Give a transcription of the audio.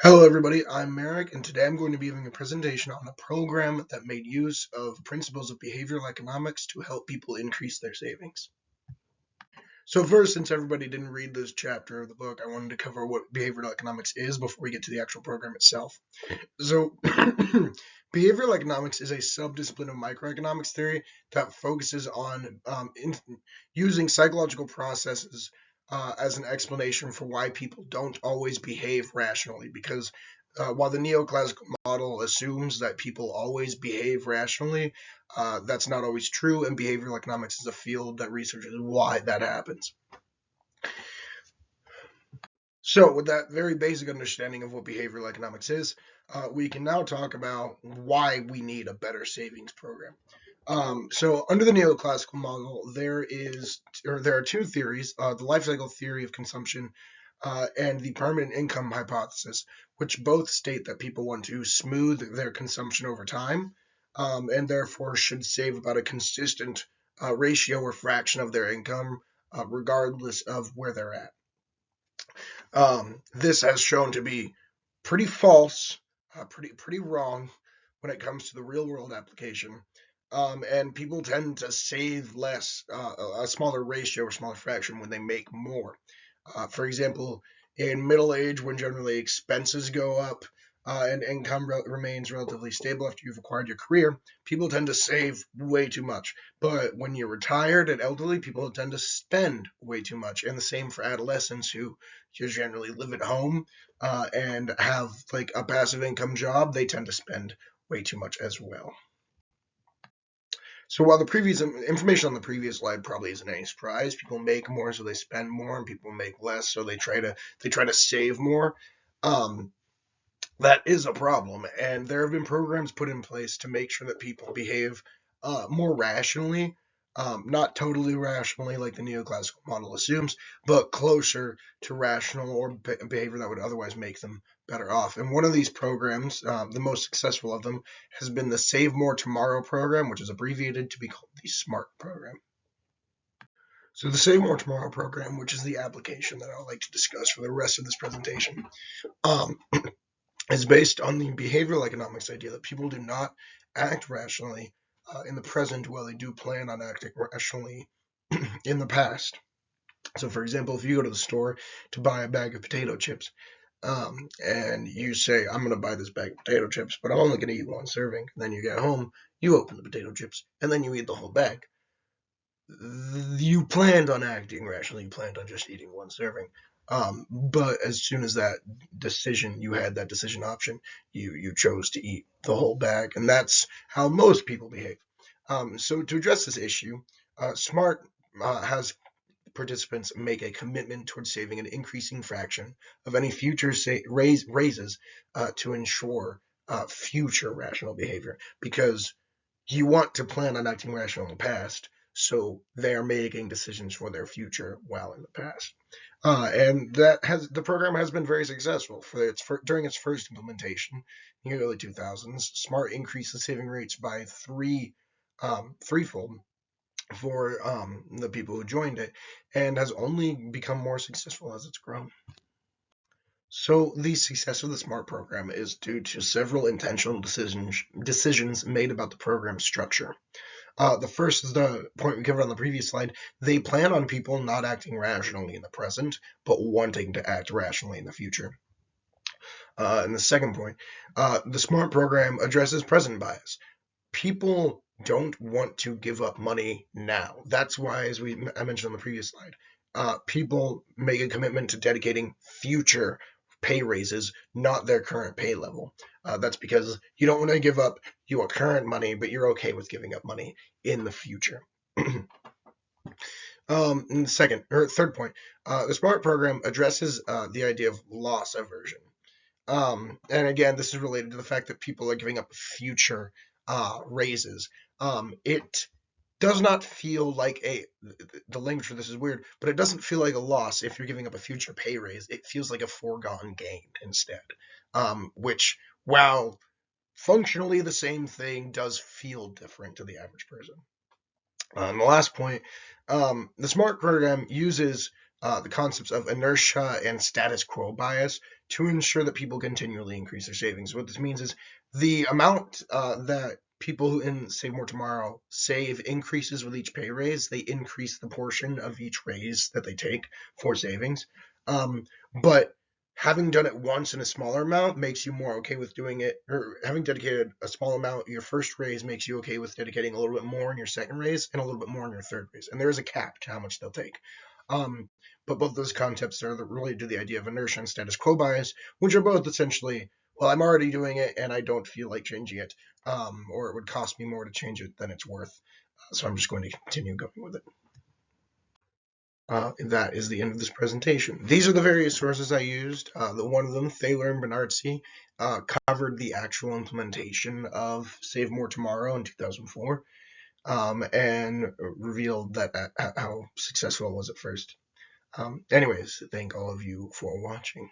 Hello, everybody. I'm Merrick, and today I'm going to be giving a presentation on a program that made use of principles of behavioral economics to help people increase their savings. So first, since everybody didn't read this chapter of the book, I wanted to cover what behavioral economics is before we get to the actual program itself. So behavioral economics is a subdiscipline of microeconomics theory that focuses on using psychological processes as an explanation for why people don't always behave rationally. Because while the neoclassical model assumes that people always behave rationally, that's not always true, and behavioral economics is a field that researches why that happens. So, with that very basic understanding of what behavioral economics is, we can now talk about why we need a better savings program. So, under the neoclassical model, there are two theories: the life cycle theory of consumption and the permanent income hypothesis, which both state that people want to smooth their consumption over time, and therefore should save about a consistent ratio or fraction of their income, regardless of where they're at. This has shown to be pretty false, pretty wrong when it comes to the real world application. And people tend to save less, a smaller ratio or smaller fraction when they make more. For example, in middle age, when generally expenses go up and income remains relatively stable after you've acquired your career, people tend to save way too much. But when you're retired and elderly, people tend to spend way too much. And the same for adolescents who just generally live at home and have like a passive income job, they tend to spend way too much as well. So while the previous information on the previous slide probably isn't any surprise, people make more so they spend more, and people make less so they try to save more. Um, that is a problem, and there have been programs put in place to make sure that people behave more rationally, not totally rationally like the neoclassical model assumes, but closer to rational or behavior that would otherwise make them better off. And one of these programs, the most successful of them, has been the Save More Tomorrow program, which is abbreviated to be called the SMART program. So the Save More Tomorrow program, which is the application that I would like to discuss for the rest of this presentation, um, is based on the behavioral economics idea that people do not act rationally in the present while they do plan on acting rationally in the past. So, for example, if you go to the store to buy a bag of potato chips, and you say, I'm going to buy this bag of potato chips, but I'm only going to eat one serving. And then you get home, you open the potato chips, and then you eat the whole bag. You planned on acting rationally. You planned on just eating one serving. But as soon as you had that decision option, you chose to eat the whole bag, and that's how most people behave. So to address this issue, SMART has participants make a commitment towards saving an increasing fraction of any future raises to ensure future rational behavior, because you want to plan on acting rational in the past, so they are making decisions for their future while in the past. And the program has been very successful during its first implementation in the early 2000s. Smart increased the saving rates by threefold for the people who joined it, and has only become more successful as it's grown. So the success of the SMART program is due to several intentional decisions made about the program structure. The first is the point we covered on the previous slide. They plan on people not acting rationally in the present, but wanting to act rationally in the future. And the second point, the SMART program addresses present bias. People don't want to give up money now. That's why, as I mentioned on the previous slide, people make a commitment to dedicating future pay raises, not their current pay level. That's because you don't want to give up your current money, but you're okay with giving up money in the future. And third point, the SMART program addresses the idea of loss aversion. And again, this is related to the fact that people are giving up future raises. It does not feel like the language for this is weird, but it doesn't feel like a loss if you're giving up a future pay raise. It feels like a foregone gain instead, which, while functionally the same thing, does feel different to the average person. And the last point, the SMART program uses the concepts of inertia and status quo bias to ensure that people continually increase their savings. What this means is the amount that people who in Save More Tomorrow save increases with each pay raise. They increase the portion of each raise that they take for savings. But having done it once in a smaller amount makes you more okay with doing it, or having dedicated a small amount your first raise makes you okay with dedicating a little bit more in your second raise and a little bit more in your third raise. And there is a cap to how much they'll take. Um, but both those concepts are related to the idea of inertia and status quo bias, which are both essentially, well, I'm already doing it and I don't feel like changing it, or it would cost me more to change it than it's worth. So I'm just going to continue going with it. That is the end of this presentation. These are the various sources I used. The one of them, Thaler and Bernardsey, covered the actual implementation of Save More Tomorrow in 2004, and revealed that how successful it was at first. Anyways, thank all of you for watching.